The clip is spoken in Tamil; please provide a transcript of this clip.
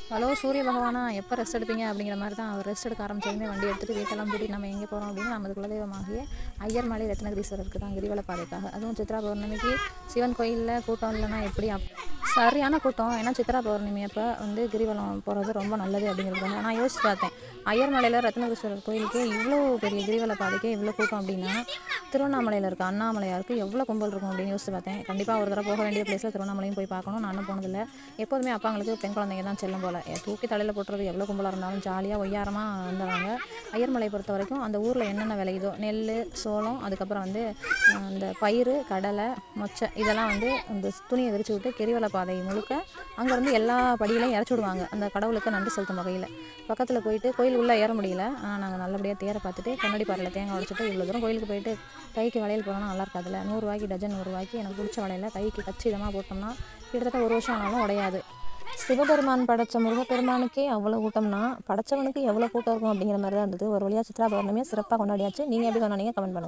ஹலோ சூரிய பகவானா எப்போ ரெஸ்ட் எடுப்பீங்க அப்படிங்கிற மாதிரி தான் அவர் ரெஸ்ட் எடுக்க ஆரம்பிச்சதுமே வண்டி எடுத்துகிட்டு வீட்டெல்லாம் பூட்டி நம்ம எங்கே போகிறோம் அப்படின்னா நமது குலதெய்வமாகிய ஐயர்மலை ரத்னகிரீஸ்வரருக்கு தான் கிரிவல பாதைக்காக. அதுவும் சித்ரா பௌர்ணமிக்கு சிவன் கோயிலில் கூட்டம் இல்லைன்னா எப்படி சரியான கூட்டம். ஏன்னா சித்ரா பௌர்ணமி அப்போ கிரிவலம் போகிறது ரொம்ப நல்லது அப்படிங்கிறதுக்காக நான் யோசிச்சு பார்த்தேன். ஐயர்மலையில் ரத்னகிரீஸ்வரர் கோயிலுக்கு இவ்வளோ பெரிய கிரிவல பாதைக்கு இவ்வளோ கூட்டம் அப்படின்னா திருவண்ணாமலையில் இருக்க அண்ணாமலையாருக்கு எவ்வளோ கும்பல் இருக்கும் அப்படின்னு யோசிச்சு பார்த்தேன். கண்டிப்பாக ஒரு தடவை போக வேண்டிய பிளேஸில் திருவண்ணாமலையும் போய் பார்க்கணும். நானும் போனதில்லை. எப்போதுமே அப்பாங்களுக்கு பெண் குழந்தைங்க தான் செல்லும் போல். தூக்கி தலையில் போட்டுறது எவ்வளோ கும்பலாக இருந்தாலும் ஜாலியாக ஒய்யாரமாக வந்துடுவாங்க. ஐயர்மலை பொறுத்த வரைக்கும் அந்த ஊரில் என்னென்ன விளையுதோ நெல், சோளம், அதுக்கப்புறம் அந்த பயிறு, கடலை, மொச்சை இதெல்லாம் அந்த துணியை விரிச்சு விட்டு கிரிவல பாதை முழுக்க அங்கேருந்து எல்லா படியிலையும் இறச்சி விடுவாங்க. அந்த கடவுளுக்கு நன்றி செலுத்தும் வகையில். பக்கத்தில் போயிட்டு கோயில் உள்ளே ஏற முடியல. ஆனால் நாங்கள் நல்லபடியாக தேரை பார்த்துட்டு கண்ணாடி பாறையில் தேங்காய் உடைச்சிட்டு இவ்வளோ தூரம் கோயிலுக்கு போயிட்டு கைக்கு வளையல் போடணும் நல்லா இருக்காதுல்ல. 100 ரூபாய்க்கு டஜன், 100 ரூபாய்க்கு எனக்கு பிடிச்ச வளையல கைக்கு கச்சிதமாக போட்டோம்னா கிட்டத்தட்ட 1 வருஷம் ஆனாலும் உடையாது. சிவபெருமான் படைத்த முருகப்பெருமானுக்கே அவ்வளோ கூட்டம்னா படைச்சவனுக்கு எவ்வளோ கூட்டம் இருக்கும் அப்படிங்கிற மாதிரி தான் இருந்தது. ஒரு வழியாக சித்ரா பௌர்ணமியை சிறப்பாக கொண்டாடியாச்சு. நீங்கள் எப்படி கொண்டாடிங்க கமெண்ட் பண்ணுங்கள்.